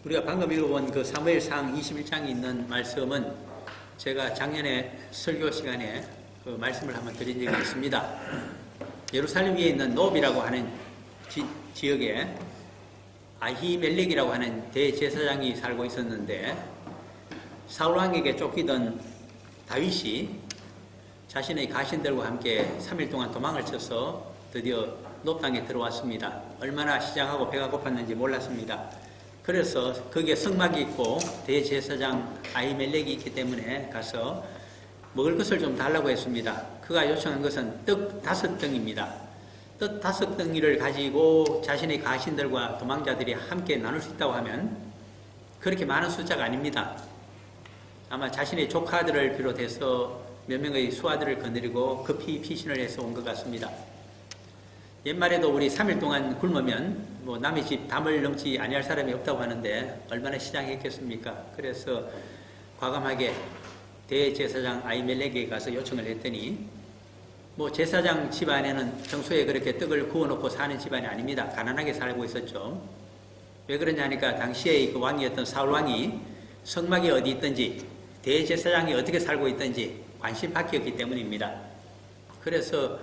우리가 방금 읽어본 그 사무엘상 21장에 있는 말씀은 제가 작년에 설교 시간에 그 말씀을 한번 드린 적이 있습니다. 예루살렘 위에 있는 노비라고 하는 지역에 아히멜렉이라고 하는 대제사장이 살고 있었는데 사울왕에게 쫓기던 다윗이 자신의 가신들과 함께 3일 동안 도망을 쳐서 드디어 높당에 들어왔습니다. 얼마나 시장하고 배가 고팠는지 몰랐습니다. 그래서 거기에 성막이 있고 대제사장 아히멜렉이 있기 때문에 가서 먹을 것을 좀 달라고 했습니다. 그가 요청한 것은 떡 5덩입니다. 떡 5덩이를 가지고 자신의 가신들과 도망자들이 함께 나눌 수 있다고 하면 그렇게 많은 숫자가 아닙니다. 아마 자신의 조카들을 비롯해서 몇 명의 수하들을 거느리고 급히 피신을 해서 온 것 같습니다. 옛말에도 우리 3일 동안 굶으면 남의 집 담을 넘지 아니할 사람이 없다고 하는데 얼마나 시장했겠습니까? 그래서 과감하게 대제사장 아히멜렉에게 가서 요청을 했더니 제사장 집안에는 평소에 그렇게 떡을 구워놓고 사는 집안이 아닙니다. 가난하게 살고 있었죠. 왜 그러냐니까 당시에 그 왕이었던 사울왕이 성막이 어디 있든지 대제사장이 어떻게 살고 있든지 관심 밖이었기 때문입니다. 그래서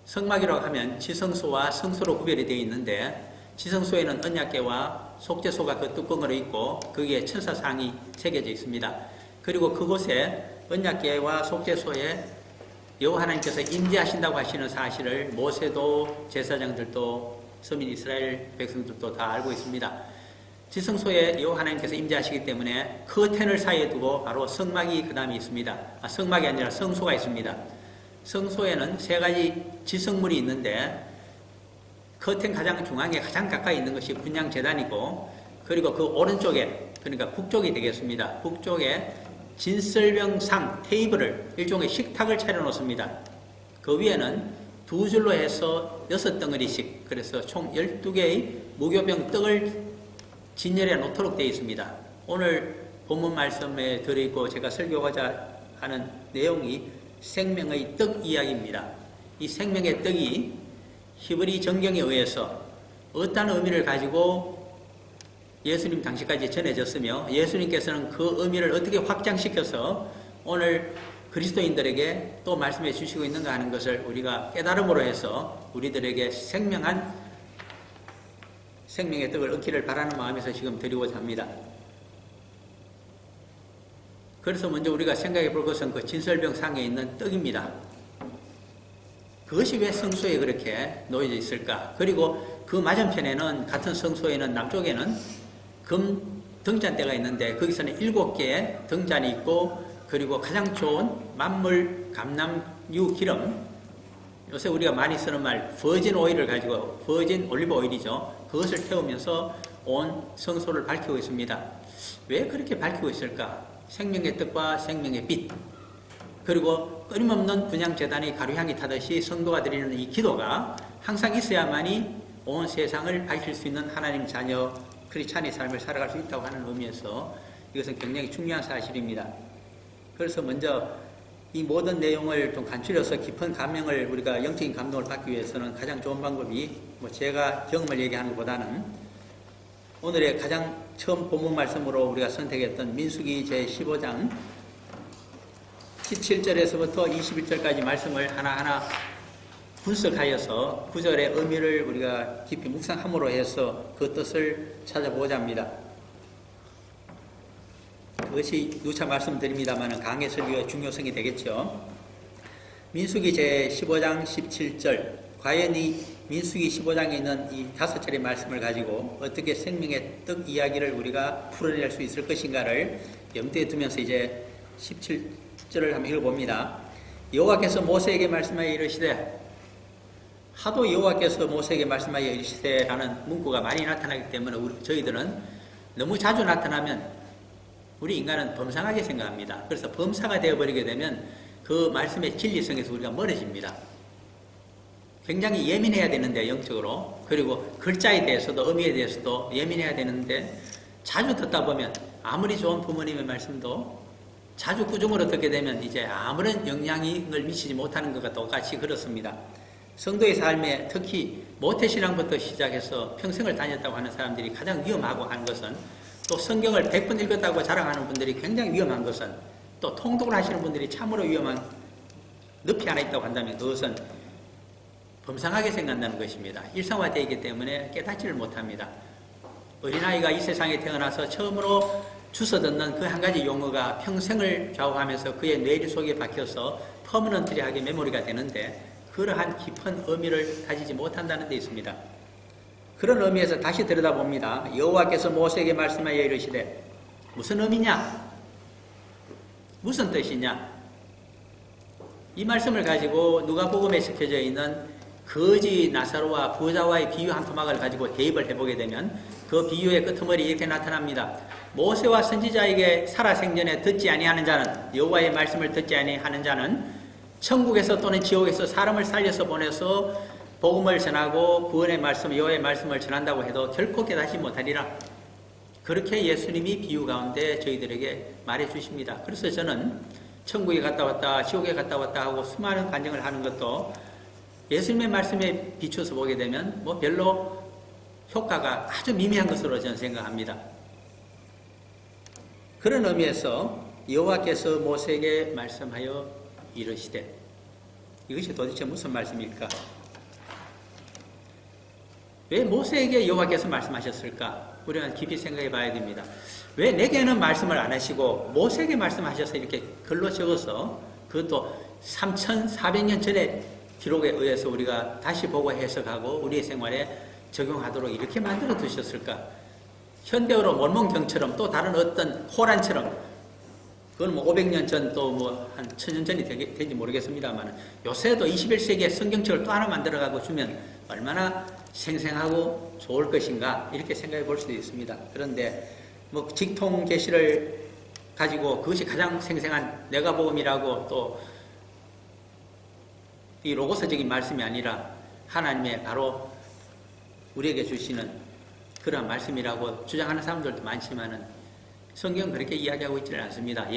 성막이라고 하면 지성소와 성소로 구별이 되어 있는데 지성소에는 언약궤와 속죄소가 그 뚜껑으로 있고 거기에 천사상이 새겨져 있습니다. 그리고 그곳에 언약궤와 속죄소에 여호와 하나님께서 임재하신다고 하시는 사실을 모세도 제사장들도 서민 이스라엘 백성들도 다 알고 있습니다. 지성소에 여호와 하나님께서 임재하시기 때문에 커튼을 사이에 두고 바로 성막이 그 다음에 있습니다. 성막이 아니라 성소가 있습니다. 성소에는 3가지 지성물이 있는데 커튼 가장 중앙에 가장 가까이 있는 것이 분향제단이고 그리고 그 오른쪽에 그러니까 북쪽이 되겠습니다. 북쪽에 진설병상 테이블을 일종의 식탁을 차려놓습니다. 그 위에는 2줄로 해서 6덩어리씩 그래서 총 12개의 무교병 떡을 진열해 놓도록 되어 있습니다. 오늘 본문 말씀에 들어있고 제가 설교하고자 하는 내용이 생명의 떡 이야기입니다. 이 생명의 떡이 히브리 정경에 의해서 어떤 의미를 가지고 예수님 당시까지 전해졌으며 예수님께서는 그 의미를 어떻게 확장시켜서 오늘 그리스도인들에게 또 말씀해 주시고 있는가 하는 것을 우리가 깨달음으로 해서 우리들에게 생명의 떡을 얻기를 바라는 마음에서 지금 드리고자 합니다. 그래서 먼저 우리가 생각해 볼 것은 그 진설병 상에 있는 떡입니다. 그것이 왜 성소에 그렇게 놓여져 있을까? 그리고 그 맞은편에는 같은 성소에는 남쪽에는 금 등잔대가 있는데 거기서는 7개의 등잔이 있고 그리고 가장 좋은 만물 감람유 기름 요새 우리가 많이 쓰는 말 버진 오일을 가지고 버진 올리브 오일이죠. 그것을 태우면서 온 성소를 밝히고 있습니다. 왜 그렇게 밝히고 있을까? 생명의 떡과 생명의 빛 그리고 끊임없는 분향제단이 가루향이 타듯이 성도가 드리는 이 기도가 항상 있어야만이 온 세상을 밝힐 수 있는 하나님 자녀 크리스찬의 삶을 살아갈 수 있다고 하는 의미에서 이것은 굉장히 중요한 사실입니다. 그래서 먼저 이 모든 내용을 좀 간추려서 깊은 감명을 우리가 영적인 감동을 받기 위해서는 가장 좋은 방법이 제가 경험을 얘기하는 것보다는 오늘의 가장 처음 본문 말씀으로 우리가 선택했던 민수기 제15장 17절에서부터 21절까지 말씀을 하나하나 분석하여서 구절의 의미를 우리가 깊이 묵상함으로 해서 그 뜻을 찾아보고자 합니다. 그것이 누차 말씀드립니다만 강해 설교의 중요성이 되겠죠. 민수기 제15장 17절 과연 이 민수기 15장에 있는 이 5절의 말씀을 가지고 어떻게 생명의 떡 이야기를 우리가 풀어낼 수 있을 것인가를 염두에 두면서 이제 17절을 한번 읽어봅니다. 여호와께서 모세에게 말씀하여 이르시되 하도 여호와께서 모세에게 말씀하여 이르시되 라는 문구가 많이 나타나기 때문에 저희들은 너무 자주 나타나면 우리 인간은 범상하게 생각합니다. 그래서 범사가 되어버리게 되면 그 말씀의 진리성에서 우리가 멀어집니다. 굉장히 예민해야 되는데 영적으로 그리고 글자에 대해서도 의미에 대해서도 예민해야 되는데 자주 듣다 보면 아무리 좋은 부모님의 말씀도 자주 꾸중으로 듣게 되면 이제 아무런 영향을 미치지 못하는 것과 똑같이 그렇습니다. 성도의 삶에 특히 모태신앙부터 시작해서 평생을 다녔다고 하는 사람들이 가장 위험하고 하는 것은, 또 성경을 100번 읽었다고 자랑하는 분들이 굉장히 위험한 것은, 또 통독을 하시는 분들이 참으로 위험한 늪이 하나 있다고 한다면 그것은 범상하게 생각나는 것입니다. 일상화되어 있기 때문에 깨닫지를 못합니다. 어린아이가 이 세상에 태어나서 처음으로 주워 듣는 그 한 가지 용어가 평생을 좌우하면서 그의 뇌리 속에 박혀서 퍼머넌트리하게 메모리가 되는데, 그러한 깊은 의미를 가지지 못한다는 데 있습니다. 그런 의미에서 다시 들여다봅니다. 여호와께서 모세에게 말씀하여 이르시되, 무슨 의미냐? 무슨 뜻이냐? 이 말씀을 가지고 누가복음에 적혀져 있는 거지 나사로와 부자와의 비유 한 토막을 가지고 대입을 해보게 되면 그 비유의 끄트머리 이렇게 나타납니다. 모세와 선지자에게 살아생전에 듣지 아니하는 자는, 여호와의 말씀을 듣지 아니하는 자는 천국에서 또는 지옥에서 사람을 살려서 보내서 복음을 전하고 구원의 말씀, 여호와의 말씀을 전한다고 해도 결코 깨닫지 못하리라. 그렇게 예수님이 비유 가운데 저희들에게 말해 주십니다. 그래서 저는 천국에 갔다 왔다, 지옥에 갔다 왔다 하고 수많은 간증을 하는 것도 예수님의 말씀에 비춰서 보게 되면 뭐 별로 효과가 아주 미미한 것으로 저는 생각합니다. 그런 의미에서 여호와께서 모세에게 말씀하여 이르시되, 이것이 도대체 무슨 말씀일까? 왜 모세에게 여호와께서 말씀하셨을까? 우리는 깊이 생각해 봐야 됩니다. 왜 내게는 말씀을 안 하시고 모세에게 말씀하셔서 이렇게 글로 적어서, 그것도 3,400년 전에 기록에 의해서 우리가 다시 보고 해석하고 우리의 생활에 적용하도록 이렇게 만들어 두셨을까? 현대어로 몰몬경처럼, 또 다른 어떤 코란처럼, 그건 뭐 500년 전 또 뭐 한 1000년 전이 된지 모르겠습니다만, 요새도 21세기에 성경책을 또 하나 만들어가고 주면 얼마나 생생하고 좋을 것인가, 이렇게 생각해 볼 수도 있습니다. 그런데 뭐 직통 계시를 가지고 그것이 가장 생생한 내가복음이라고, 또 이 로고스적인 말씀이 아니라 하나님의 바로 우리에게 주시는 그런 말씀이라고 주장하는 사람들도 많지만은 성경은 그렇게 이야기하고 있지는 않습니다.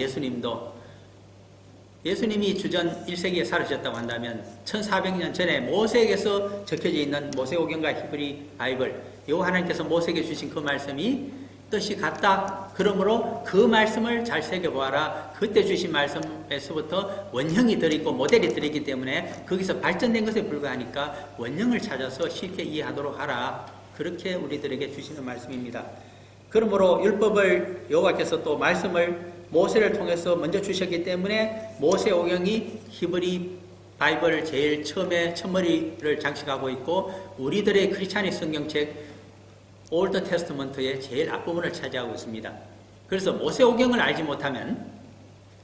예수님이 주전 1세기에 살으셨다고 한다면 1400년 전에 모세에게서 적혀져 있는 모세오경과 히브리 바이블, 여호와 하나님께서 모세에게 주신 그 말씀이 뜻이 같다. 그러므로 그 말씀을 잘 새겨보아라. 그때 주신 말씀에서부터 원형이 들어있고 모델이 들어있기 때문에 거기서 발전된 것에 불과하니까 원형을 찾아서 쉽게 이해하도록 하라. 그렇게 우리들에게 주시는 말씀입니다. 그러므로 율법을 여호와께서 또 말씀을 모세를 통해서 먼저 주셨기 때문에 모세오경이 히브리 바이블 제일 처음에 첫머리를 장식하고 있고, 우리들의 크리스찬의 성경책 올드 테스트먼트의 제일 앞부분을 차지하고 있습니다. 그래서 모세오경을 알지 못하면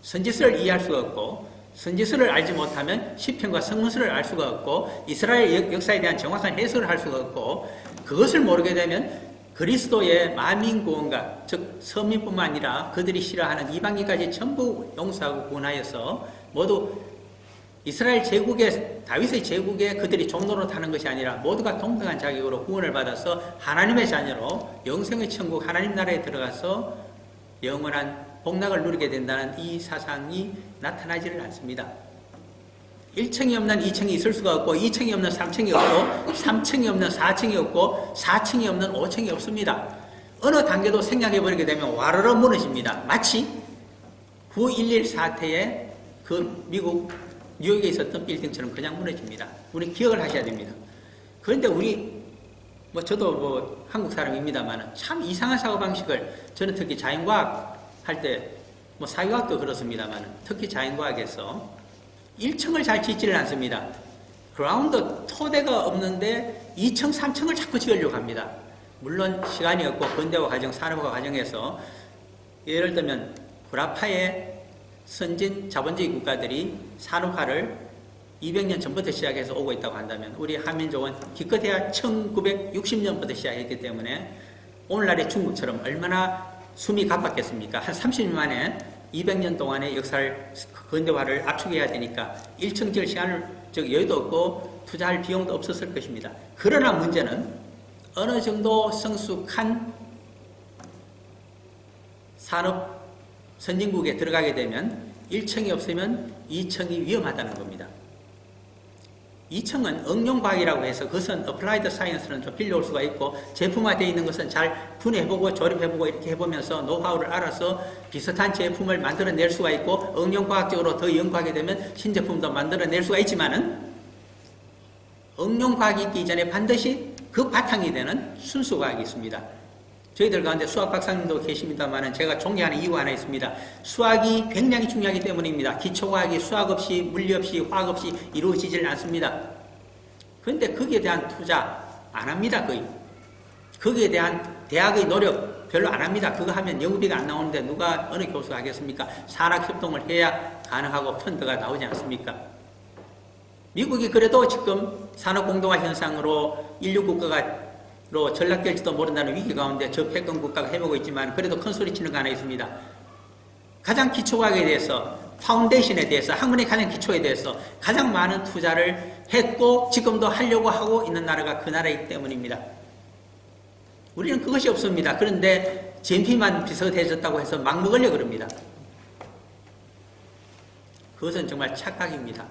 선지서를 이해할 수가 없고, 선지서를 알지 못하면 시편과 성문서를 알 수가 없고, 이스라엘 역사에 대한 정확한 해석을 할 수가 없고, 그것을 모르게 되면 그리스도의 만민구원과, 즉 서민뿐만 아니라 그들이 싫어하는 이방인까지 전부 용서하고 구원하여서 모두 이스라엘 제국의, 다윗의 제국에 그들이 종노릇하는 것이 아니라 모두가 동등한 자격으로 구원을 받아서 하나님의 자녀로 영생의 천국 하나님 나라에 들어가서 영원한 복락을 누리게 된다는 이 사상이 나타나지를 않습니다. 1층이 없는 2층이 있을 수가 없고, 2층이 없는 3층이 없고, 3층이 없는 4층이 없고, 4층이 없는 5층이 없습니다. 어느 단계도 생략해버리게 되면 와르르 무너집니다. 마치 9.11 사태에 그 미국 뉴욕에 있었던 빌딩처럼 그냥 무너집니다. 우리 기억을 하셔야 됩니다. 그런데 저도 뭐 한국 사람입니다만 참 이상한 사고방식을, 저는 특히 자연과학 할 때, 뭐 사회과학도 그렇습니다만 특히 자연과학에서 1층을 잘 짓지를 않습니다. 그라운드 토대가 없는데 2층, 3층을 자꾸 지으려고 합니다. 물론 시간이 없고 근대화 과정, 산업화 과정에서 예를 들면 구라파의 선진 자본주의 국가들이 산업화를 200년 전부터 시작해서 오고 있다고 한다면 우리 한민족은 기껏해야 1960년부터 시작했기 때문에 오늘날의 중국처럼 얼마나 숨이 가빴겠습니까? 한 30년 만에 200년 동안의 역사를, 근대화를 압축해야 되니까 1층 지을 시간을, 즉 여유도 없고 투자할 비용도 없었을 것입니다. 그러나 문제는 어느 정도 성숙한 산업 선진국에 들어가게 되면 1층이 없으면 2층이 위험하다는 겁니다. 2층은 응용과학이라고 해서 그것은 어플라이드 사이언스는 좀 빌려올 수가 있고 제품화되어 있는 것은 잘 분해해보고 조립해보고 이렇게 해보면서 노하우를 알아서 비슷한 제품을 만들어낼 수가 있고 응용과학적으로 더 연구하게 되면 신제품도 만들어낼 수가 있지만은 응용과학이 있기 이전에 반드시 그 바탕이 되는 순수과학이 있습니다. 저희들 가운데 수학 박사님도 계십니다만 제가 존경하는 이유가 하나 있습니다. 수학이 굉장히 중요하기 때문입니다. 기초과학이 수학 없이 물리 없이 화학 없이 이루어지질 않습니다. 그런데 거기에 대한 투자 안 합니다. 거의. 거기에 대한 대학의 노력 별로 안 합니다. 그거 하면 연구비가 안 나오는데 누가 어느 교수가 하겠습니까? 산학협동을 해야 가능하고 펀드가 나오지 않습니까? 미국이 그래도 지금 산업공동화 현상으로 인류국가로 전락될지도 모른다는 위기 가운데 저패권 국가가 해보고 있지만 그래도 큰 소리 치는 거 하나 있습니다. 가장 기초과학에 대해서 파운데이션에 대해서 학문의 가장 기초에 대해서 가장 많은 투자를 했고 지금도 하려고 하고 있는 나라가 그 나라이기 때문입니다. 우리는 그것이 없습니다. 그런데 GNP만 비슷해졌다고 해서 막 먹으려고 그럽니다. 그것은 정말 착각입니다.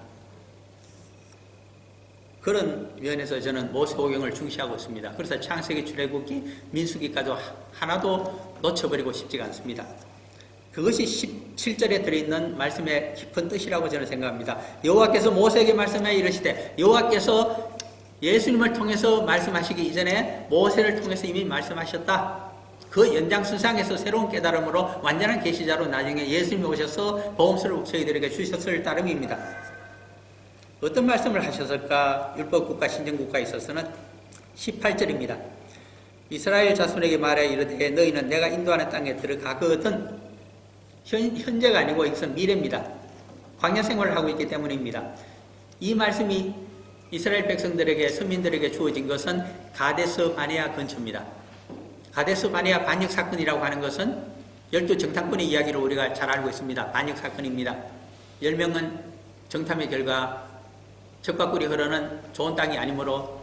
그런 면에서 저는 모세오경을 중시하고 있습니다. 그래서 창세기, 출애굽기, 민수기까지 하나도 놓쳐버리고 싶지가 않습니다. 그것이 17절에 들어있는 말씀의 깊은 뜻이라고 저는 생각합니다. 여호와께서 모세에게 말씀하여 이르시되 여호와께서 예수님을 통해서 말씀하시기 이전에 모세를 통해서 이미 말씀하셨다. 그 연장선상에서 새로운 깨달음으로 완전한 계시자로 나중에 예수님이 오셔서 보험서를 저희들에게 주셨을 따름입니다. 어떤 말씀을 하셨을까? 율법국가, 신정국가에 있어서는 18절입니다. 이스라엘 자손에게 말해 이르되 너희는 내가 인도하는 땅에 들어가거든. 현재가 아니고 이것은 미래입니다. 광야 생활을 하고 있기 때문입니다. 이 말씀이 이스라엘 백성들에게, 서민들에게 주어진 것은 가데스 바네아 근처입니다. 가데스 바네아 반역 사건이라고 하는 것은 12 정탐꾼의 이야기를 우리가 잘 알고 있습니다. 반역 사건입니다. 10명은 정탐의 결과 젖과 꿀이 흐르는 좋은 땅이 아니므로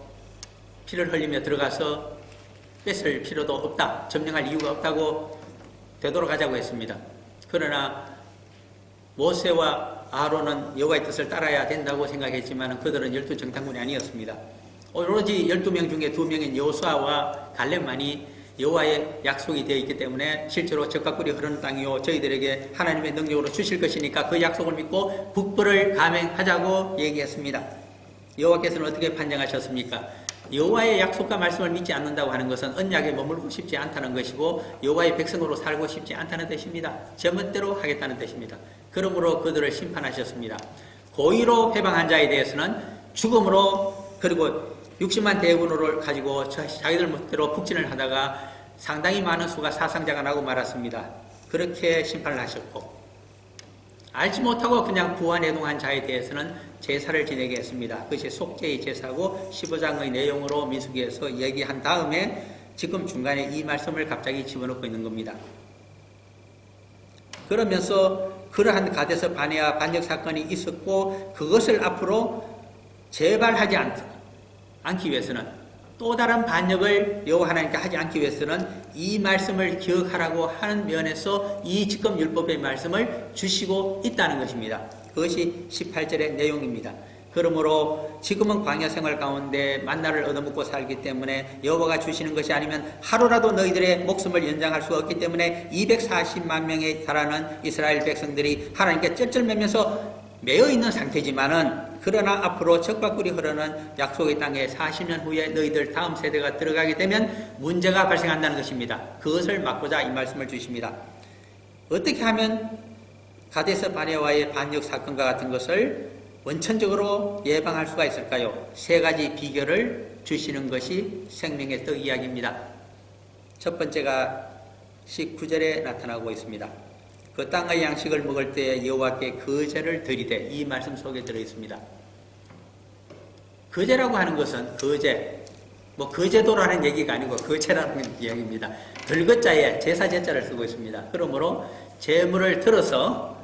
피를 흘리며 들어가서 뺏을 필요도 없다. 점령할 이유가 없다고 되돌아가자고 했습니다. 그러나 모세와 아하론은 여호와의 뜻을 따라야 된다고 생각했지만 그들은 12 정탐꾼이 아니었습니다. 오로지 12명 중에 2명인 여호수아와 갈렙만이 여호와의 약속이 되어 있기 때문에 실제로 젖과 꿀이 흐르는 땅이요 저희들에게 하나님의 능력으로 주실 것이니까 그 약속을 믿고 북벌을 감행하자고 얘기했습니다. 여호와께서는 어떻게 판정하셨습니까? 여호와의 약속과 말씀을 믿지 않는다고 하는 것은 언약에 머물고 싶지 않다는 것이고 여호와의 백성으로 살고 싶지 않다는 뜻입니다. 제멋대로 하겠다는 뜻입니다. 그러므로 그들을 심판하셨습니다. 고의로 해방한 자에 대해서는 죽음으로 그리고 60만 대군을 가지고 자기들 멋대로 북진을 하다가 상당히 많은 수가 사상자가 나고 말았습니다. 그렇게 심판을 하셨고 알지 못하고 그냥 부안해동한 자에 대해서는 제사를 지내게 했습니다. 그것이 속죄의 제사고 15장의 내용으로 민수기에서 얘기한 다음에 지금 중간에 이 말씀을 갑자기 집어넣고 있는 겁니다. 그러면서 그러한 가데스 바네아 반역 사건이 있었고 그것을 앞으로 재발하지 않기 위해서는 또 다른 반역을 여호와 하나님께 하지 않기 위해서는 이 말씀을 기억하라고 하는 면에서 이 지금 율법의 말씀을 주시고 있다는 것입니다. 그것이 18절의 내용입니다. 그러므로 지금은 광야 생활 가운데 만나를 얻어먹고 살기 때문에 여호와가 주시는 것이 아니면 하루라도 너희들의 목숨을 연장할 수가 없기 때문에 240만 명에 달하는 이스라엘 백성들이 하나님께 쩔쩔매면서 매여 있는 상태지만은 그러나 앞으로 젖과 꿀이 흐르는 약속의 땅에 40년 후에 너희들 다음 세대가 들어가게 되면 문제가 발생한다는 것입니다. 그것을 막고자 이 말씀을 주십니다. 어떻게 하면 가데스 바네아와의 반역 사건과 같은 것을 원천적으로 예방할 수가 있을까요? 세 가지 비결을 주시는 것이 생명의 떡 이야기입니다. 첫 번째가 19절에 나타나고 있습니다. 그 땅의 양식을 먹을 때에 여호와께 거제를 드리되 이 말씀 속에 들어있습니다. 거제라고 하는 것은 거제, 거제도라는 얘기가 아니고 거제라는 이야기입니다. 들거자에 제사제자를 쓰고 있습니다. 그러므로 제물을 들어서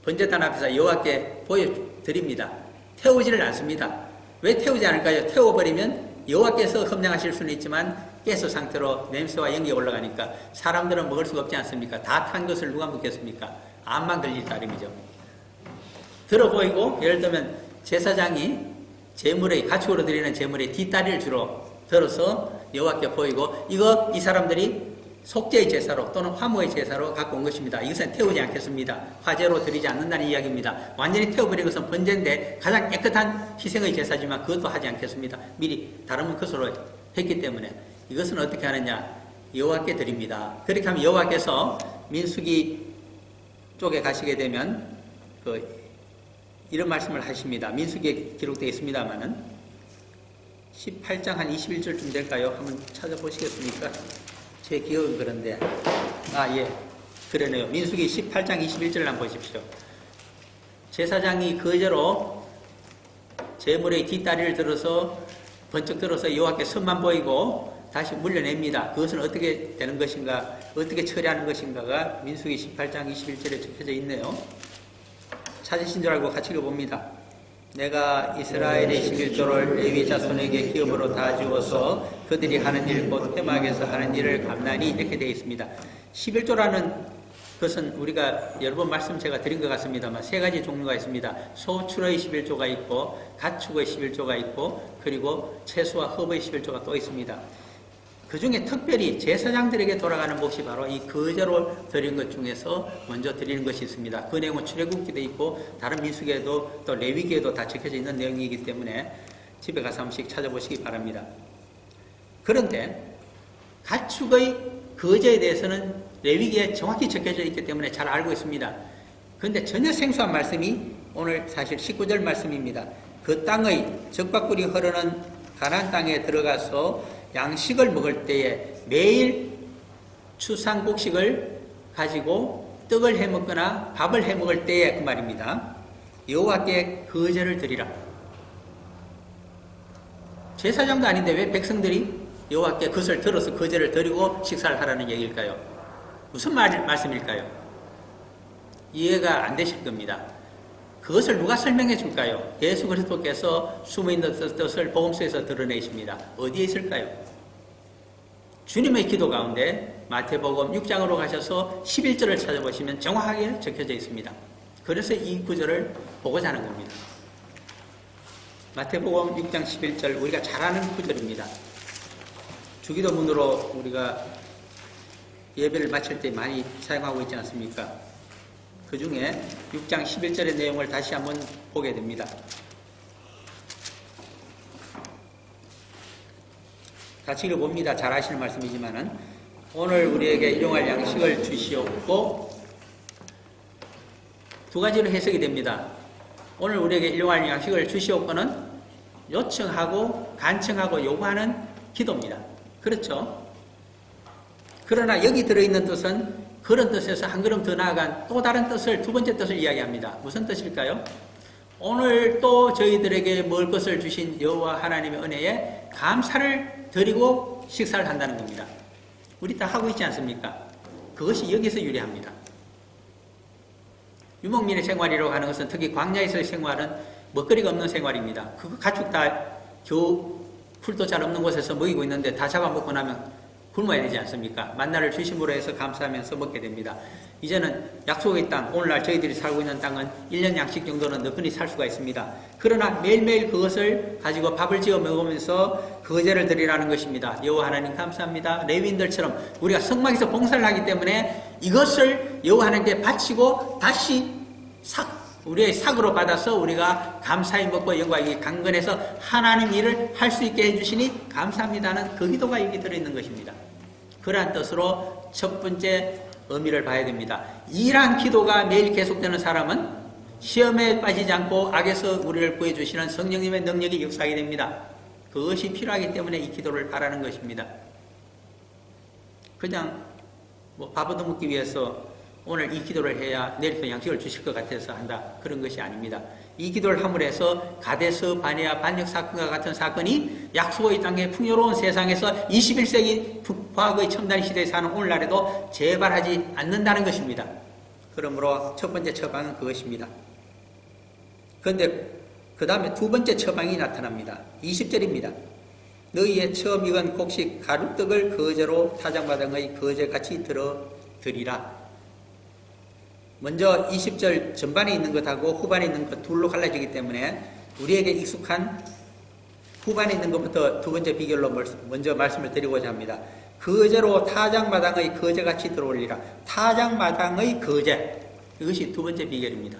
번제단 앞에서 여호와께 보여드립니다. 태우지를 않습니다. 왜 태우지 않을까요? 태워버리면 여호와께서 흠량하실 수는 있지만 가스 상태로 냄새와 연기가 올라가니까 사람들은 먹을 수가 없지 않습니까? 다 탄 것을 누가 먹겠습니까? 암만 걸릴 따름이죠. 들어 보이고 예를 들면 제사장이 제물의 가축으로 드리는 제물의 뒷다리를 주로 들어서 여호와께 보이고 이거 이 사람들이 속죄의 제사로 또는 화목의 제사로 갖고 온 것입니다. 이것은 태우지 않겠습니다. 화제로 드리지 않는다는 이야기입니다. 완전히 태워버린 것은 번제인데 가장 깨끗한 희생의 제사지만 그것도 하지 않겠습니다. 미리 다른 것으로 했기 때문에 이것은 어떻게 하느냐? 여호와께 드립니다. 그렇게 하면 여호와께서 민수기 쪽에 가시게 되면 이런 말씀을 하십니다. 민수기에 기록되어 있습니다만은 18장 한 21절쯤 될까요? 한번 찾아보시겠습니까? 제 기억은 그런데 예, 그러네요. 민수기 18장 21절을 한번 보십시오. 제사장이 거제로 제물의 뒷다리를 들어서 번쩍 들어서 여호와께 선만 보이고 다시 물려냅니다. 그것은 어떻게 되는 것인가, 어떻게 처리하는 것인가가 민수기 18장 21절에 적혀져 있네요. 찾으신 줄 알고 같이 읽어봅니다. 내가 이스라엘의 11조를 레위 자손에게 기업으로 다 주어서 그들이 하는 일 곧 회막에서 하는 일을 감나니 이렇게 되어 있습니다. 11조라는 것은 우리가 여러 번 말씀 제가 드린 것 같습니다만 세 가지 종류가 있습니다. 소출의 11조가 있고 가축의 11조가 있고 그리고 채소와 허브의 11조가 또 있습니다. 그 중에 특별히 제사장들에게 돌아가는 몫이 바로 이 거제로 드리는 것 중에서 먼저 드리는 것이 있습니다. 그 내용은 출애굽기도 있고 다른 민수기에도 또 레위기에도 다 적혀져 있는 내용이기 때문에 집에 가서 한 번씩 찾아보시기 바랍니다. 그런데 가축의 거제에 대해서는 레위기에 정확히 적혀져 있기 때문에 잘 알고 있습니다. 그런데 전혀 생소한 말씀이 오늘 사실 19절 말씀입니다. 그 땅의 적박꿀이 흐르는 가나안 땅에 들어가서 양식을 먹을 때에 매일 추상곡식을 가지고 떡을 해먹거나 밥을 해먹을 때에 그 말입니다. 여호와께 거제를 드리라. 제사장도 아닌데 왜 백성들이 여호와께 그것을 들어서 거제를 드리고 식사를 하라는 얘기일까요? 무슨 말씀일까요? 이해가 안 되실 겁니다. 그것을 누가 설명해 줄까요? 예수 그리스도께서 숨어있는 뜻을 복음서에서 드러내십니다. 어디에 있을까요? 주님의 기도 가운데 마태복음 6장으로 가셔서 11절을 찾아보시면 정확하게 적혀져 있습니다. 그래서 이 구절을 보고자 하는 겁니다. 마태복음 6장 11절 우리가 잘 아는 구절입니다. 주기도문으로 우리가 예배를 마칠 때 많이 사용하고 있지 않습니까? 그 중에 6장 11절의 내용을 다시 한번 보게 됩니다. 같이 읽어봅니다. 잘 아시는 말씀이지만은 오늘 우리에게 일용할 양식을 주시옵고 두 가지로 해석이 됩니다. 오늘 우리에게 일용할 양식을 주시옵고는 요청하고 간청하고 요구하는 기도입니다. 그렇죠? 그러나 여기 들어있는 뜻은 그런 뜻에서 한 걸음 더 나아간 또 다른 뜻을, 두 번째 뜻을 이야기합니다. 무슨 뜻일까요? 오늘 또 저희들에게 먹을 것을 주신 여호와 하나님의 은혜에 감사를 드리고 식사를 한다는 겁니다. 우리 다 하고 있지 않습니까? 그것이 여기서 유래합니다. 유목민의 생활이라고 하는 것은 특히 광야에서의 생활은 먹거리가 없는 생활입니다. 그거 가축 다 겨우 풀도 잘 없는 곳에서 먹이고 있는데 다 잡아먹고 나면 굶어야 되지 않습니까? 만나를 주심으로 해서 감사하면서 먹게 됩니다. 이제는 약속의 땅, 오늘날 저희들이 살고 있는 땅은 1년 양식 정도는 너끈히 살 수가 있습니다. 그러나 매일매일 그것을 가지고 밥을 지어 먹으면서 거제를 드리라는 것입니다. 여호와 하나님 감사합니다. 레위인들처럼 우리가 성막에서 봉사를 하기 때문에 이것을 여호와 하나님께 바치고 다시 우리의 삭으로 받아서 우리가 감사히 먹고 영광이 강건해서 하나님 일을 할 수 있게 해주시니 감사합니다는 그 기도가 여기 들어있는 것입니다. 그러한 뜻으로 첫 번째 의미를 봐야 됩니다. 이러한 기도가 매일 계속되는 사람은 시험에 빠지지 않고 악에서 우리를 구해주시는 성령님의 능력이 역사하게 됩니다. 그것이 필요하기 때문에 이 기도를 바라는 것입니다. 그냥 밥 얻어먹기 위해서 오늘 이 기도를 해야 내일 또 양식을 주실 것 같아서 한다. 그런 것이 아닙니다. 이 기도를 함으로 해서 가데스 바네아 반역 사건과 같은 사건이 약속의 땅의 풍요로운 세상에서 21세기 과거의 첨단 시대에 사는 오늘날에도 재발하지 않는다는 것입니다. 그러므로 첫 번째 처방은 그것입니다. 그런데 그 다음에 두 번째 처방이 나타납니다. 20절입니다. 너희의 처음 익은 곡식 가루떡을 거제로 타작마당의 거제같이 드리라. 먼저 20절 전반에 있는 것하고 후반에 있는 것 둘로 갈라지기 때문에 우리에게 익숙한 후반에 있는 것부터 두 번째 비결로 먼저 말씀을 드리고자 합니다. 거제로 타작마당의 거제같이 들어올리라. 타작마당의 거제. 이것이 두 번째 비결입니다.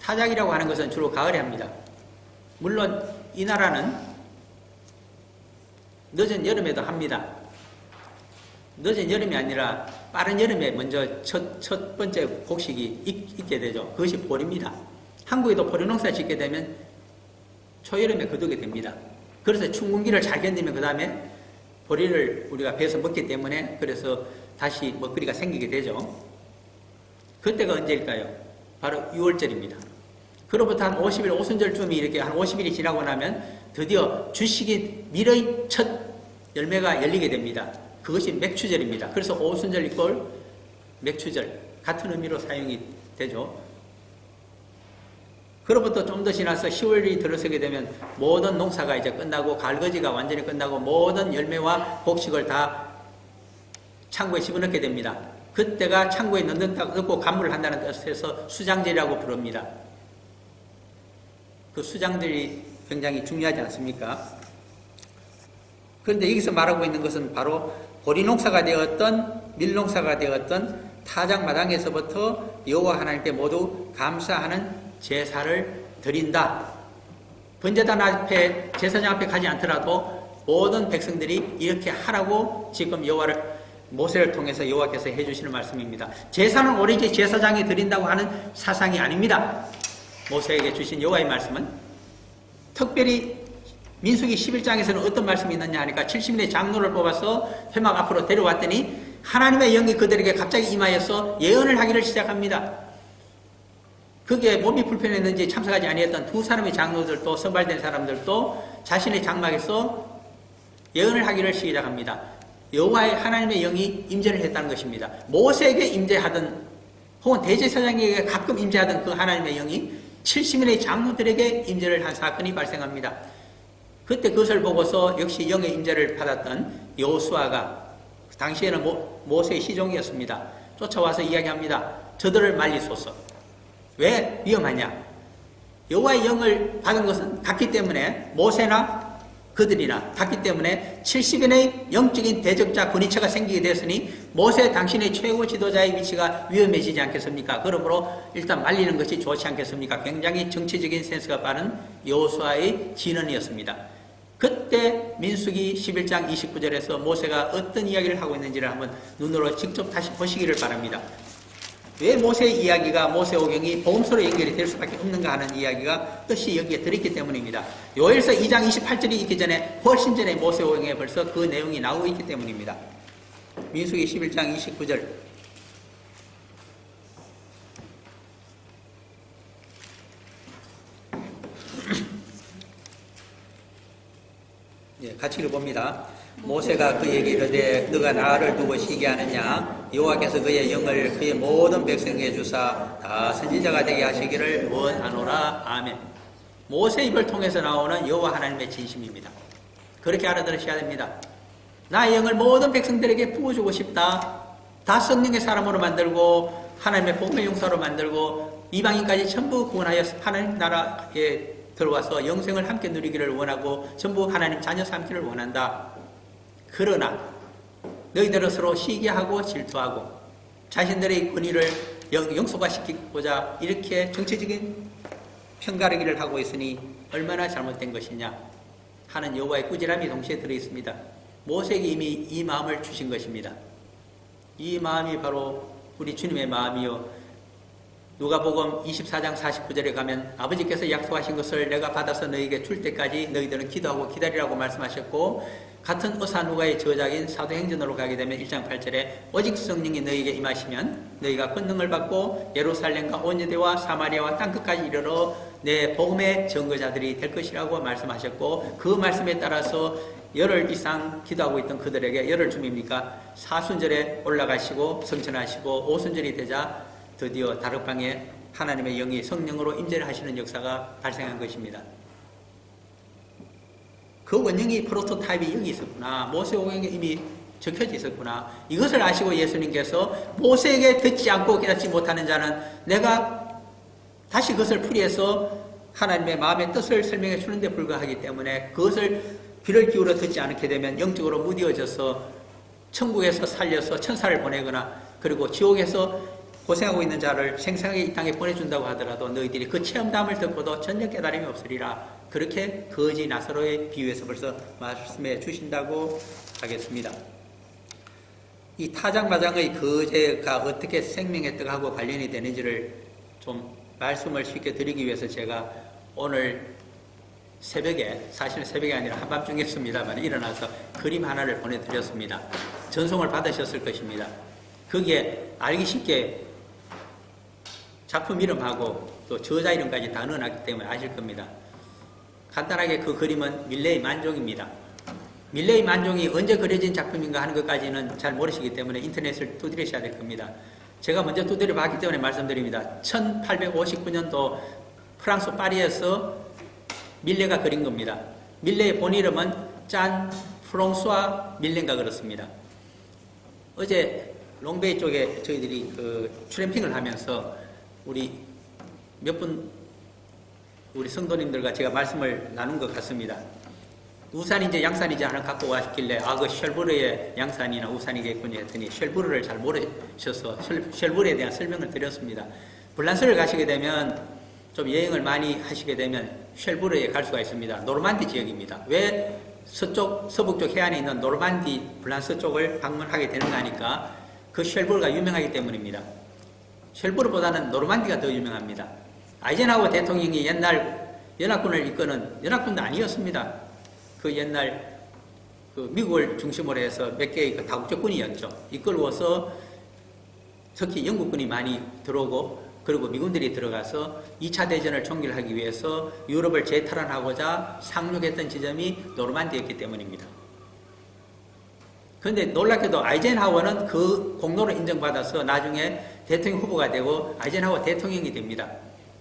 타작이라고 하는 것은 주로 가을에 합니다. 물론 이 나라는 늦은 여름에도 합니다. 늦은 여름이 아니라 빠른 여름에 먼저 첫 번째 곡식이 있게 되죠. 그것이 보리입니다. 한국에도 보리 농사 짓게 되면 초여름에 거두게 됩니다. 그래서 춘군기를 잘 견디면 그 다음에 보리를 우리가 베어서 먹기 때문에 그래서 다시 먹거리가 생기게 되죠. 그때가 언제일까요? 바로 6월절입니다. 그로부터 한 50일, 오순절쯤이 이렇게 한 50일이 지나고 나면 드디어 주식이 밀의 첫 열매가 열리게 됩니다. 그것이 맥추절입니다. 그래서 오순절 이꼴 맥추절 같은 의미로 사용이 되죠. 그로부터 좀 더 지나서 10월이 들어서게 되면 모든 농사가 이제 끝나고 갈거지가 완전히 끝나고 모든 열매와 곡식을 다 창고에 집어넣게 됩니다. 그때가 창고에 넣고 간물을 한다는 뜻에서 수장절이라고 부릅니다. 그 수장들이 굉장히 중요하지 않습니까? 그런데 여기서 말하고 있는 것은 바로 보리농사가 되었던 밀농사가 되었던 타작마당에서부터 여호와 하나님께 모두 감사하는 제사를 드린다. 번제단 앞에 제사장 앞에 가지 않더라도 모든 백성들이 이렇게 하라고 지금 모세를 통해서 여호와께서 해주시는 말씀입니다. 제사는 오로지 제사장이 드린다고 하는 사상이 아닙니다. 모세에게 주신 여호와의 말씀은 특별히 민수기 11장에서는 어떤 말씀이 있느냐 하니까 70인의 장로를 뽑아서 회막 앞으로 데려왔더니 하나님의 영이 그들에게 갑자기 임하여서 예언을 하기를 시작합니다. 그게 몸이 불편했는지 참석하지 아니했던 두 사람의 장로들도 선발된 사람들도 자신의 장막에서 예언을 하기를 시작합니다. 여호와의 하나님의 영이 임재를 했다는 것입니다. 모세에게 임재하던 혹은 대제사장에게 가끔 임재하던 그 하나님의 영이 70인의 장로들에게 임재를 한 사건이 발생합니다. 그때 그것을 보고서 역시 영의 임재를 받았던 여호수아가 당시에는 모세의 시종이었습니다. 쫓아와서 이야기합니다. 저들을 말리소서. 왜 위험하냐? 여호와의 영을 받은 것은 같기 때문에 모세나 그들이나 같기 때문에 70인의 영적인 대적자 군의체가 생기게 되었으니 모세 당신의 최고 지도자의 위치가 위험해지지 않겠습니까? 그러므로 일단 말리는 것이 좋지 않겠습니까? 굉장히 정치적인 센스가 빠른 여호수아의 진언이었습니다. 그때 민수기 11장 29절에서 모세가 어떤 이야기를 하고 있는지를 한번 눈으로 직접 다시 보시기를 바랍니다. 왜 모세의 이야기가 모세오경이 복음서로 연결이 될 수밖에 없는가 하는 이야기가 뜻이 여기에 들어있기 때문입니다. 요엘서 2장 28절이 있기 전에 훨씬 전에 모세오경에 벌써 그 내용이 나오고 있기 때문입니다. 민수기 11장 29절 같이 읽어봅니다. 모세가 그에게 이르되 너가 나를 두고 시기하느냐 여호와께서 그의 영을 그의 모든 백성에게 주사 다 선지자가 되게 하시기를 원하노라. 아멘. 모세 입을 통해서 나오는 여호와 하나님의 진심입니다. 그렇게 알아들으셔야 됩니다. 나의 영을 모든 백성들에게 부어주고 싶다. 다 성령의 사람으로 만들고 하나님의 복음의 용사로 만들고 이방인까지 전부 구원하여 하나님 나라에 들어와서 영생을 함께 누리기를 원하고 전부 하나님 자녀 삼기를 원한다. 그러나 너희들은 서로 시기하고 질투하고 자신들의 권위를 영속화시키고자 이렇게 정치적인 편가르기를 하고 있으니 얼마나 잘못된 것이냐 하는 여호와의 꾸지람이 동시에 들어있습니다. 모세에게 이미 이 마음을 주신 것입니다. 이 마음이 바로 우리 주님의 마음이요 누가복음 24장 49절에 가면 아버지께서 약속하신 것을 내가 받아서 너희에게 줄 때까지 너희들은 기도하고 기다리라고 말씀하셨고 같은 의사 누가의 저작인 사도행전으로 가게 되면 1장 8절에 오직 성령이 너희에게 임하시면 너희가 권능을 받고 예루살렘과 온 유대와 사마리아와 땅끝까지 이르러 내 복음의 증거자들이 될 것이라고 말씀하셨고 그 말씀에 따라서 열흘 이상 기도하고 있던 그들에게 열흘 쯤입니까? 사순절에 올라가시고 성천하시고 오순절이 되자 드디어 다락방에 하나님의 영이 성령으로 임재를 하시는 역사가 발생한 것입니다. 그 원령이 프로토타입이 여기 있었구나. 모세오경에 이미 적혀져 있었구나. 이것을 아시고 예수님께서 모세에게 듣지 않고 깨닫지 못하는 자는 내가 다시 그것을 풀이해서 하나님의 마음의 뜻을 설명해 주는데 불과하기 때문에 그것을 귀를 기울여 듣지 않게 되면 영적으로 무뎌져서 천국에서 살려서 천사를 보내거나 그리고 지옥에서 고생하고 있는 자를 생생하게 이 땅에 보내준다고 하더라도 너희들이 그 체험담을 듣고도 전혀 깨달음이 없으리라. 그렇게 거지 나사로의 비유에서 벌써 말씀해 주신다고 하겠습니다. 이 타장마장의 거제가 어떻게 생명의 떡하고 관련이 되는지를 좀 말씀을 쉽게 드리기 위해서 제가 오늘 새벽에, 사실은 새벽이 아니라 한밤중이었습니다만 일어나서 그림 하나를 보내드렸습니다. 전송을 받으셨을 것입니다. 거기에 알기 쉽게 작품 이름하고 또 저자 이름까지 다 넣어놨기 때문에 아실 겁니다. 간단하게 그 그림은 밀레의 만종입니다. 밀레의 만종이 언제 그려진 작품인가 하는 것까지는 잘 모르시기 때문에 인터넷을 두드리셔야 될 겁니다. 제가 먼저 두드려 봤기 때문에 말씀드립니다. 1859년도 프랑스 파리에서 밀레가 그린 겁니다. 밀레의 본 이름은 짠 프랑수아 밀레인가 그렇습니다. 어제 롱베이 쪽에 저희들이 트램핑을 하면서 우리 몇 분 우리 성도님들과 제가 말씀을 나눈 것 같습니다. 우산인지 양산인지 하나 갖고 왔길래 그 쉘브르의 양산이나 우산이겠군요 했더니 쉘브르를 잘 모르셔서 쉘브르에 대한 설명을 드렸습니다. 불란스를 가시게 되면 좀 여행을 많이 하시게 되면 쉘브르에 갈 수가 있습니다. 노르만디 지역입니다. 왜 서북 쪽 해안에 있는 노르만디 불란스 쪽을 방문하게 되는가 하니까 그 쉘브르가 유명하기 때문입니다. 쉘브르보다는 노르만디가 더 유명합니다. 아이젠하워 대통령이 옛날 연합군을 이끄는 연합군도 아니었습니다. 그 옛날 미국을 중심으로 해서 몇 개의 다국적군이었죠. 이끌고서 특히 영국군이 많이 들어오고 그리고 미군들이 들어가서 2차 대전을 종결하기 위해서 유럽을 재탈환하고자 상륙했던 지점이 노르만디였기 때문입니다. 그런데 놀랍게도 아이젠하워는 그 공로를 인정받아서 나중에 대통령 후보가 되고 아이젠하워 대통령이 됩니다.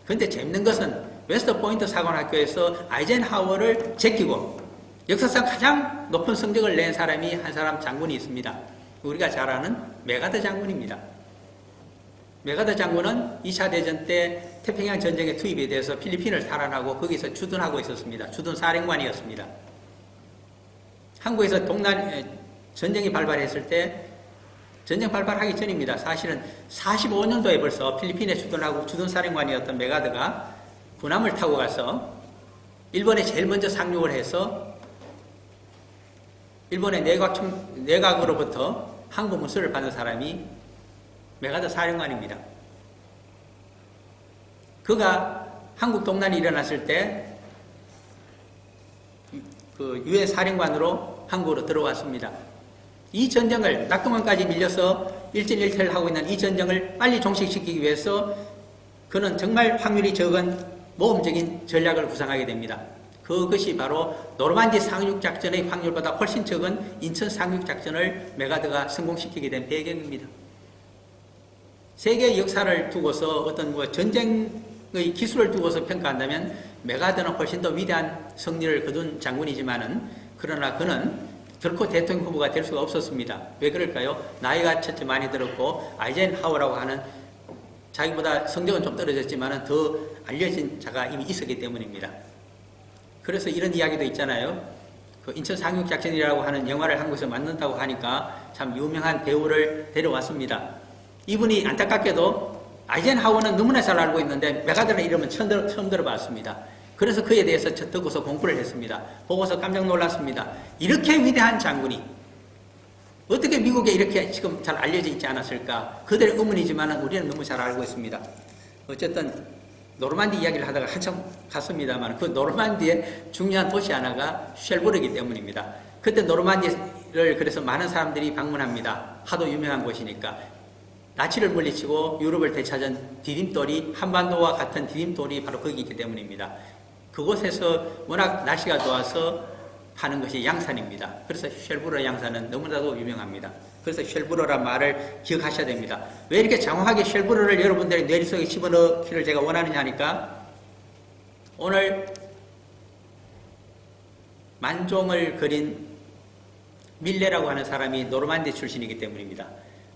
그런데 재밌는 것은 웨스트 포인트 사관학교에서 아이젠하워를 제끼고 역사상 가장 높은 성적을 낸 사람이 한 사람 장군이 있습니다. 우리가 잘 아는 메가더 장군입니다. 메가더 장군은 2차 대전 때 태평양 전쟁에 투입이 돼서 필리핀을 탈환하고 거기서 주둔하고 있었습니다. 주둔 사령관이었습니다. 한국에서 전쟁이 발발했을 때 전쟁 발발하기 전입니다. 사실은 45년도에 벌써 필리핀에 주둔하고 주둔사령관이었던 메가더가 군함을 타고 가서 일본에 제일 먼저 상륙을 해서 일본의 내각으로부터 항복 문서를 받은 사람이 메가더 사령관입니다. 그가 한국 동난이 일어났을 때 그 유엔 사령관으로 한국으로 들어왔습니다. 이 전쟁을 낙동강까지 밀려서 일진일퇴를 하고 있는 이 전쟁을 빨리 종식시키기 위해서 그는 정말 확률이 적은 모험적인 전략을 구상하게 됩니다. 그것이 바로 노르만디 상륙작전의 확률보다 훨씬 적은 인천 상륙작전을 메가더가 성공시키게 된 배경입니다. 세계의 역사를 두고서 어떤 전쟁의 기술을 두고서 평가한다면 메가더는 훨씬 더 위대한 승리를 거둔 장군이지만은 그러나 그는 결코 대통령 후보가 될 수가 없었습니다. 왜 그럴까요? 나이가 첫째 많이 들었고 아이젠하워라고 하는 자기보다 성적은 좀 떨어졌지만 더 알려진 자가 이미 있었기 때문입니다. 그래서 이런 이야기도 있잖아요. 그 인천 상륙작전이라고 하는 영화를 한국에서 만든다고 하니까 참 유명한 배우를 데려왔습니다. 이분이 안타깝게도 아이젠하워는 너무나 잘 알고 있는데 메가더의 이름은 처음 들어봤습니다. 그래서 그에 대해서 듣고서 공부를 했습니다. 보고서 깜짝 놀랐습니다. 이렇게 위대한 장군이 어떻게 미국에 이렇게 지금 잘 알려져 있지 않았을까? 그들의 의문이지만 우리는 너무 잘 알고 있습니다. 어쨌든 노르만디 이야기를 하다가 한참 갔습니다만 그 노르만디의 중요한 도시 하나가 쉘브르이기 때문입니다. 그때 노르만디를 그래서 많은 사람들이 방문합니다. 하도 유명한 곳이니까. 나치를 물리치고 유럽을 되찾은 디딤돌이 한반도와 같은 디딤돌이 바로 거기 있기 때문입니다. 그곳에서 워낙 날씨가 좋아서 파는 것이 양산입니다. 그래서 쉘브르 양산은 너무나도 유명합니다. 그래서 쉘브르란 말을 기억하셔야 됩니다. 왜 이렇게 장황하게 쉘브르를 여러분들의 뇌리 속에 집어넣기를 제가 원하느냐 하니까 오늘 만종을 그린 밀레라고 하는 사람이 노르만디 출신이기 때문입니다.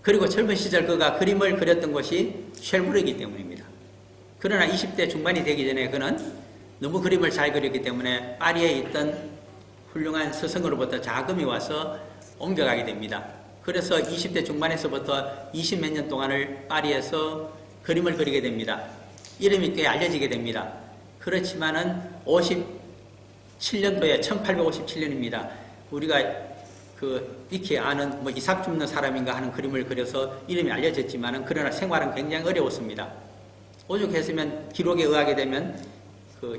그리고 젊은 시절 그가 그림을 그렸던 곳이 쉘브르이기 때문입니다. 그러나 20대 중반이 되기 전에 그는 너무 그림을 잘 그렸기 때문에 파리에 있던 훌륭한 스승으로부터 자금이 와서 옮겨가게 됩니다. 그래서 20대 중반에서부터 20 몇 년 동안을 파리에서 그림을 그리게 됩니다. 이름이 꽤 알려지게 됩니다. 그렇지만은 57년도에 1857년입니다. 우리가 익히 아는 이삭 줍는 사람인가 하는 그림을 그려서 이름이 알려졌지만은 그러나 생활은 굉장히 어려웠습니다. 오죽했으면 기록에 의하게 되면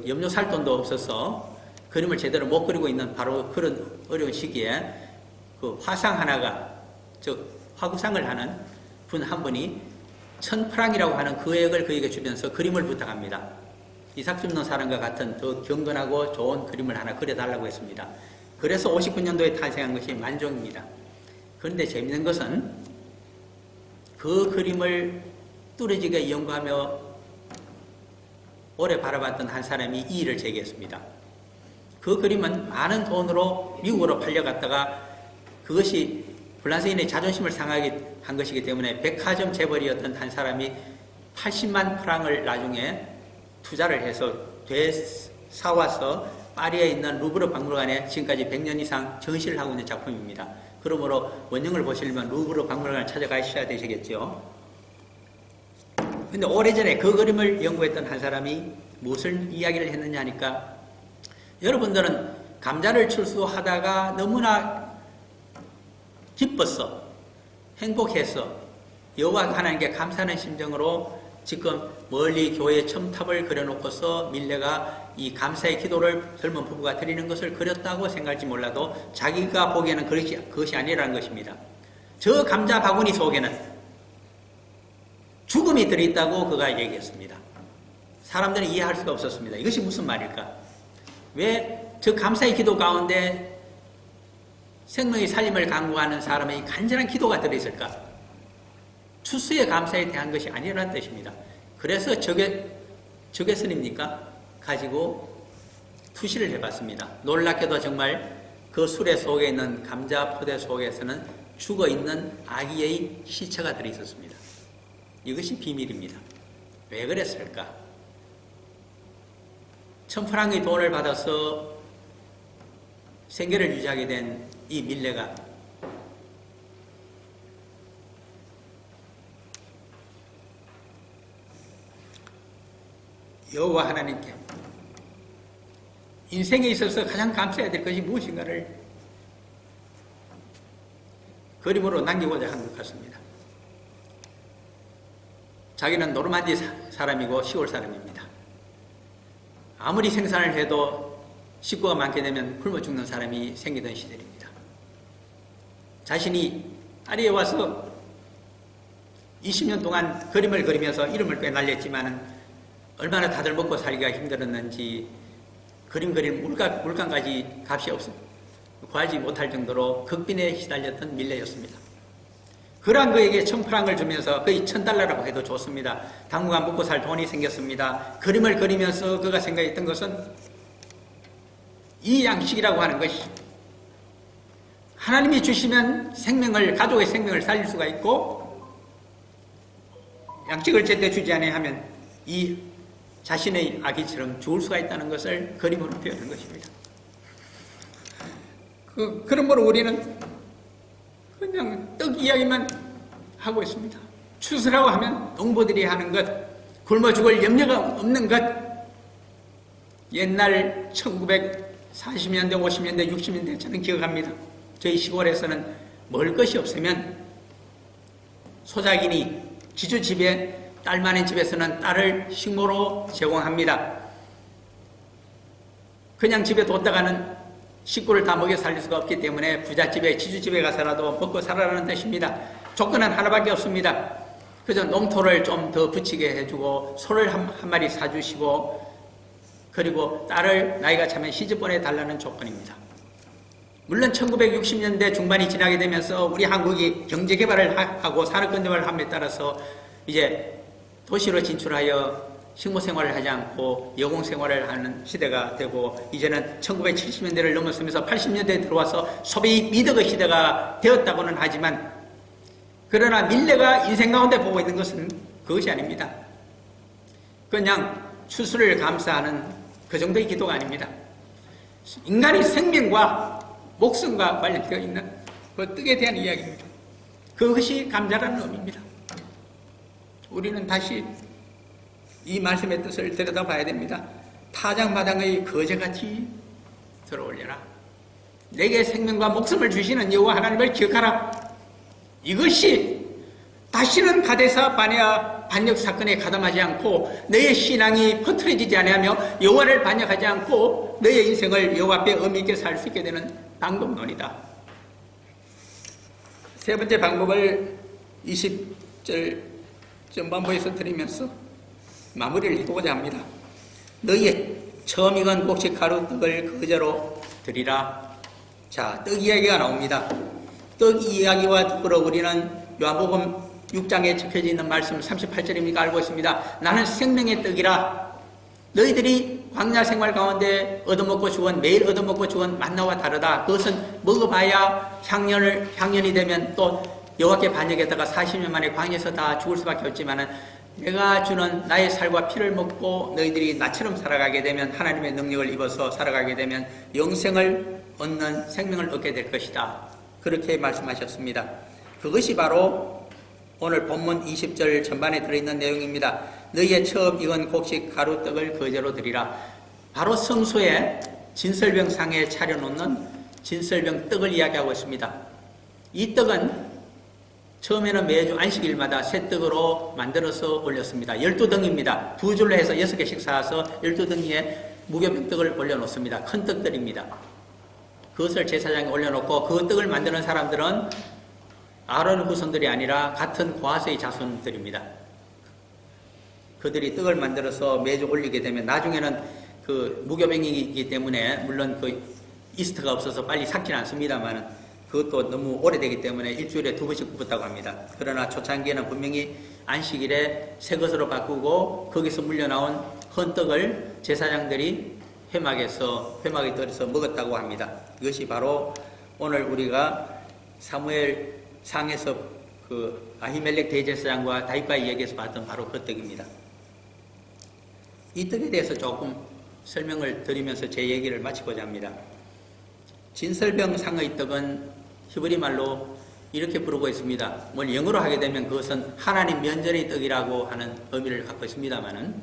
염료 살 돈도 없어서 그림을 제대로 못 그리고 있는 바로 그런 어려운 시기에 화상 하나가, 즉 화구상을 하는 분 한 분이 1000프랑이라고 하는 금액을 그에게 주면서 그림을 부탁합니다. 이삭 줍는 사람과 같은 더 경건하고 좋은 그림을 하나 그려달라고 했습니다. 그래서 59년도에 탄생한 것이 만종입니다. 그런데 재밌는 것은 그 그림을 뚜렷하게 연구하며 오래 바라봤던 한 사람이 이의를 제기했습니다. 그 그림은 많은 돈으로 미국으로 팔려갔다가 그것이 프랑스인의 자존심을 상하게 한 것이기 때문에 백화점 재벌이었던 한 사람이 80만 프랑을 나중에 투자를 해서 되사와서 파리에 있는 루브르 박물관에 지금까지 100년 이상 전시를 하고 있는 작품입니다. 그러므로 원형을 보시려면 루브르 박물관을 찾아가셔야 되시겠죠. 근데 오래전에 그 그림을 연구했던 한 사람이 무엇을 이야기를 했느냐 하니까, 여러분들은 감자를 출수하다가 너무나 기뻤어, 행복해서 여호와 하나님께 감사하는 심정으로 지금 멀리 교회 첨탑을 그려놓고서 밀레가 이 감사의 기도를 젊은 부부가 드리는 것을 그렸다고 생각할지 몰라도 자기가 보기에는 그것이 아니라는 것입니다. 저 감자 바구니 속에는 죽음이 들어있다고 그가 얘기했습니다. 사람들은 이해할 수가 없었습니다. 이것이 무슨 말일까? 왜 저 감사의 기도 가운데 생명의 살림을 강구하는 사람의 간절한 기도가 들어있을까? 추수의 감사에 대한 것이 아니라는 뜻입니다. 그래서 저게스입니까? 가지고 투시를 해봤습니다. 놀랍게도 정말 그 수레 속에 있는 감자 포대 속에서는 죽어있는 아기의 시체가 들어있었습니다. 이것이 비밀입니다. 왜 그랬을까? 1000프랑의 돈을 받아서 생계를 유지하게 된 이 밀레가 여호와 하나님께 인생에 있어서 가장 감사해야 될 것이 무엇인가를 그림으로 남기고자 한 것 같습니다. 자기는 노르만디 사람이고 시골 사람입니다. 아무리 생산을 해도 식구가 많게 되면 굶어 죽는 사람이 생기던 시절입니다. 자신이 파리에 와서 20년 동안 그림을 그리면서 이름을 꽤 날렸지만 얼마나 다들 먹고 살기가 힘들었는지 그림 그릴 물감까지 값이 구하지 못할 정도로 극빈에 시달렸던 밀레였습니다. 그러한 그에게 1000프랑을 주면서 거의 $1000라고 해도 좋습니다. 당분간 먹고 살 돈이 생겼습니다. 그림을 그리면서 그가 생각했던 것은 이 양식이라고 하는 것이 하나님이 주시면 가족의 생명을 살릴 수가 있고, 양식을 제때 주지 아니하면 이 자신의 아기처럼 죽을 수가 있다는 것을 그림으로 표현한 것입니다. 그러므로 우리는 그냥 떡 이야기만 하고 있습니다. 추수라고 하면 농부들이 하는 것, 굶어 죽을 염려가 없는 것. 옛날 1940년대, 50년대, 60년대 저는 기억합니다. 저희 시골에서는 먹을 것이 없으면 소작이니 지주집에 딸 많은 집에서는 딸을 식모로 제공합니다. 그냥 집에 뒀다가는 식구를 다 먹여 살릴 수가 없기 때문에 부잣집에 지주집에 가서라도 먹고 살아라는 뜻입니다. 조건은 하나밖에 없습니다. 그래서 농토를 좀 더 붙이게 해주고 소를 한 마리 사주시고 그리고 딸을 나이가 차면 시집 보내달라는 조건입니다. 물론 1960년대 중반이 지나게 되면서 우리 한국이 경제개발을 하고 산업근대화를 함에 따라서 이제 도시로 진출하여 식모생활을 하지 않고 여공생활을 하는 시대가 되고, 이제는 1970년대를 넘어서면서 80년대에 들어와서 소비 미덕의 시대가 되었다고는 하지만, 그러나 밀레가 인생 가운데 보고 있는 것은 그것이 아닙니다. 그냥 추수를 감사하는 그 정도의 기도가 아닙니다. 인간의 생명과 목숨과 관련되어 있는 그 떡에 대한 이야기입니다. 그것이 감사라는 의미입니다. 우리는 다시 이 말씀의 뜻을 들여다봐야 됩니다. 타작마당의 거제같이 들어올려라. 내게 생명과 목숨을 주시는 여호와 하나님을 기억하라. 이것이 다시는 가데사 바네아 반역 사건에 가담하지 않고 너의 신앙이 퍼트려지지 아니하며 여호와를 반역하지 않고 너의 인생을 여호와 앞에 의미 있게 살 수 있게 되는 방법론이다. 세 번째 방법을 20절 전반부에서 드리면서 마무리를 해보고자 합니다. 너희의 처음 익은 곡식 가루 떡을 거제로 드리라. 자, 떡 이야기가 나옵니다. 떡 이야기와 더불어 우리는 요한복음 6장에 적혀져 있는 말씀 38절입니까 알고 있습니다. 나는 생명의 떡이라. 너희들이 광야 생활 가운데 얻어먹고 죽은 매일 얻어먹고 죽은 만나와 다르다. 그것은 먹어봐야 향년이 되면 또 여호와께 반역했다가 40년 만에 광야에서 다 죽을 수밖에 없지만은 내가 주는 나의 살과 피를 먹고 너희들이 나처럼 살아가게 되면 하나님의 능력을 입어서 살아가게 되면 영생을 얻는 생명을 얻게 될 것이다. 그렇게 말씀하셨습니다. 그것이 바로 오늘 본문 20절 전반에 들어있는 내용입니다. 너희의 처음 익은 곡식 가루떡을 거제로 드리라. 바로 성소에 진설병상에 차려놓는 진설병 떡을 이야기하고 있습니다. 이 떡은 처음에는 매주 안식일마다 새 떡으로 만들어서 올렸습니다. 12덩입니다. 두 줄로 해서 6개씩 쌓아서 12덩이에 무교병떡을 올려놓습니다. 큰 떡들입니다. 그것을 제사장에 올려놓고 그 떡을 만드는 사람들은 아론 후손들이 아니라 같은 고아스의 자손들입니다. 그들이 떡을 만들어서 매주 올리게 되면 나중에는 그 무교병이기 때문에 물론 그 이스트가 없어서 빨리 삭지는 않습니다만 그것도 너무 오래되기 때문에 일주일에 2번씩 굽었다고 합니다. 그러나 초창기에는 분명히 안식일에 새 것으로 바꾸고 거기서 물려나온 헌떡을 제사장들이 회막에 떨어서 먹었다고 합니다. 이것이 바로 오늘 우리가 사무엘 상에서 그 아히멜렉 대제사장과 다윗과의 얘기에서 봤던 바로 그 떡입니다. 이 떡에 대해서 조금 설명을 드리면서 제 얘기를 마치고자 합니다. 진설병상의 떡은 히브리 말로 이렇게 부르고 있습니다. 뭘 영어로 하게 되면 그것은 하나님 면전의 떡이라고 하는 의미를 갖고 있습니다만은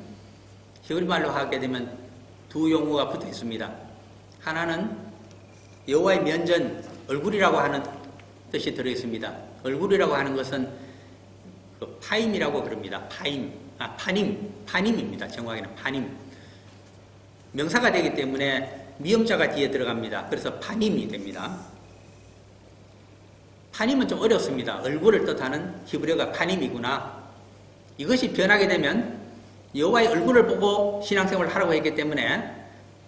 히브리 말로 하게 되면 두 용어가 붙어 있습니다. 하나는 여호와의 면전, 얼굴이라고 하는 뜻이 들어 있습니다. 얼굴이라고 하는 것은 그 파임이라고 그럽니다. 파님입니다. 정확히는 파님. 명사가 되기 때문에 미음자가 뒤에 들어갑니다. 그래서 파님이 됩니다. 파님은 좀 어렵습니다. 얼굴을 뜻하는 히브리어가 파님이구나. 이것이 변하게 되면 여호와의 얼굴을 보고 신앙생활을 하라고 했기 때문에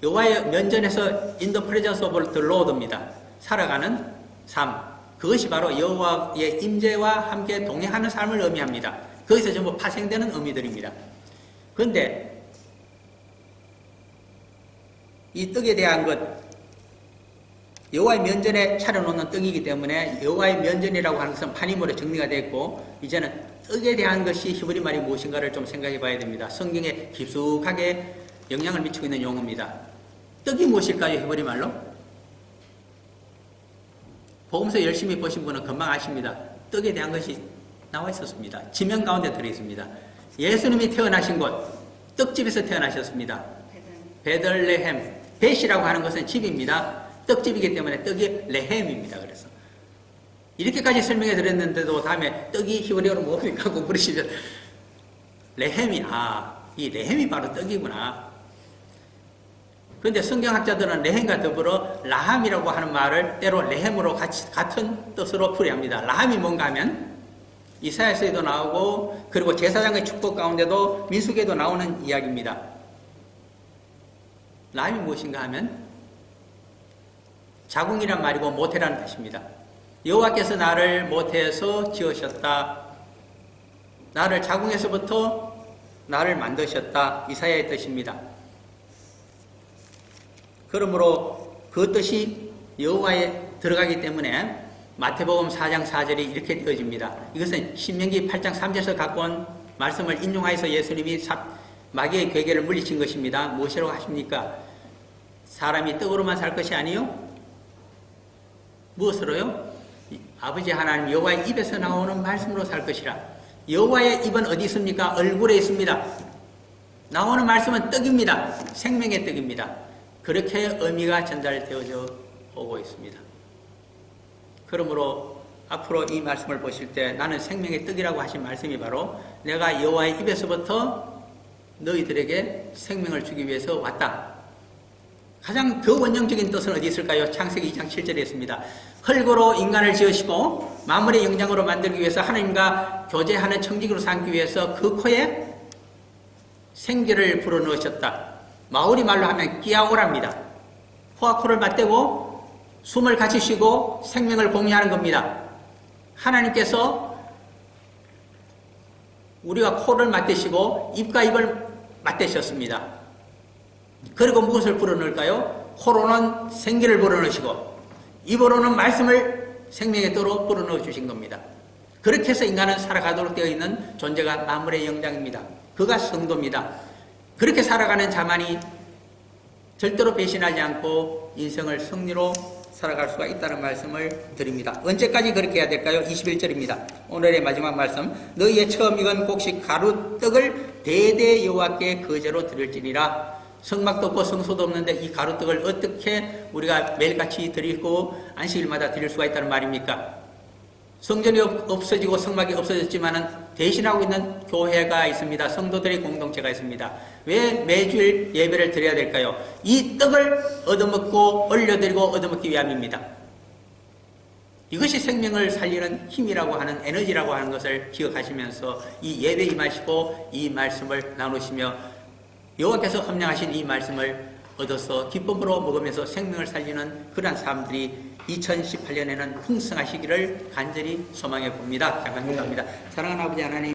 여호와의 면전에서 in the presence of the Lord입니다. 살아가는 삶. 그것이 바로 여호와의 임재와 함께 동행하는 삶을 의미합니다. 거기서 전부 파생되는 의미들입니다. 그런데 이 떡에 대한 것, 여호와의 면전에 차려놓는 떡이기 때문에 여호와의 면전이라고 하는 것은 파님으로 정리가 됐고 이제는 떡에 대한 것이 히브리 말이 무엇인가를 좀 생각해 봐야 됩니다. 성경에 깊숙하게 영향을 미치고 있는 용어입니다. 떡이 무엇일까요? 히브리 말로? 복음서 열심히 보신 분은 금방 아십니다. 떡에 대한 것이 나와 있었습니다. 지명 가운데 들어있습니다. 예수님이 태어나신 곳, 떡집에서 태어나셨습니다. 베들레헴. 벳이라고 하는 것은 집입니다. 떡집이기 때문에 떡이 레헴입니다. 그래서 이렇게까지 설명해 드렸는데도 다음에 떡이 히브리어로 뭡니까 하고 물으시면 레헴이 이 레헴이 바로 떡이구나. 그런데 성경학자들은 레헴과 더불어 라함이라고 하는 말을 때로 레헴으로 같은 뜻으로 풀이합니다. 라함이 뭔가 하면 이사야서에도 나오고 그리고 제사장의 축복 가운데도 민수기에도 나오는 이야기입니다. 라함이 무엇인가 하면 자궁이란 말이고 모태라는 뜻입니다. 여호와께서 나를 모태에서 지으셨다. 나를 자궁에서부터 나를 만드셨다. 이사야의 뜻입니다. 그러므로 그 뜻이 여호와에 들어가기 때문에 마태복음 4장 4절이 이렇게 되어집니다. 이것은 신명기 8장 3절에서 갖고 온 말씀을 인용하여서 예수님이 마귀의 괴계를 물리친 것입니다. 무엇이라고 하십니까? 사람이 떡으로만 살 것이 아니요? 무엇으로요? 아버지 하나님 여호와의 입에서 나오는 말씀으로 살 것이라. 여호와의 입은 어디 있습니까? 얼굴에 있습니다. 나오는 말씀은 떡입니다. 생명의 떡입니다. 그렇게 의미가 전달되어져 오고 있습니다. 그러므로 앞으로 이 말씀을 보실 때 나는 생명의 떡이라고 하신 말씀이 바로 내가 여호와의 입에서부터 너희들에게 생명을 주기 위해서 왔다. 가장 더 원형적인 뜻은 어디 있을까요? 창세기 2장 7절에 있습니다. 흙으로 인간을 지으시고 만물의 영장으로 만들기 위해서 하나님과 교제하는 청직으로 삼기 위해서 그 코에 생기를 불어넣으셨다. 마오리 말로 하면 끼아오랍니다. 코와 코를 맞대고 숨을 같이 쉬고 생명을 공유하는 겁니다. 하나님께서 우리가 코를 맞대시고 입과 입을 맞대셨습니다. 그리고 무엇을 불어넣을까요? 코로는 생기를 불어넣으시고 입으로는 말씀을 생명의 떡으로 불어넣어 주신 겁니다. 그렇게 해서 인간은 살아가도록 되어 있는 존재가 만물의 영장입니다. 그가 성도입니다. 그렇게 살아가는 자만이 절대로 배신하지 않고 인생을 승리로 살아갈 수가 있다는 말씀을 드립니다. 언제까지 그렇게 해야 될까요? 21절입니다. 오늘의 마지막 말씀. 너희의 처음 익은 곡식 가루떡을 대대 여호와께 거제로 드릴지니라. 성막도 없고 성소도 없는데 이 가루떡을 어떻게 우리가 매일같이 드리고 안식일마다 드릴 수가 있다는 말입니까? 성전이 없어지고 성막이 없어졌지만은 대신하고 있는 교회가 있습니다. 성도들의 공동체가 있습니다. 왜 매주일 예배를 드려야 될까요? 이 떡을 얻어먹고 올려드리고 얻어먹기 위함입니다. 이것이 생명을 살리는 힘이라고 하는 에너지라고 하는 것을 기억하시면서 이 예배에 임하시고 이 말씀을 나누시며 여호와께서 헌명하신 이 말씀을 얻어서 기쁨으로 먹으면서 생명을 살리는 그러한 사람들이 2018년에는 풍성하시기를 간절히 소망해 봅니다. 잠깐 기도합니다. 사랑하는 아버지 하나님,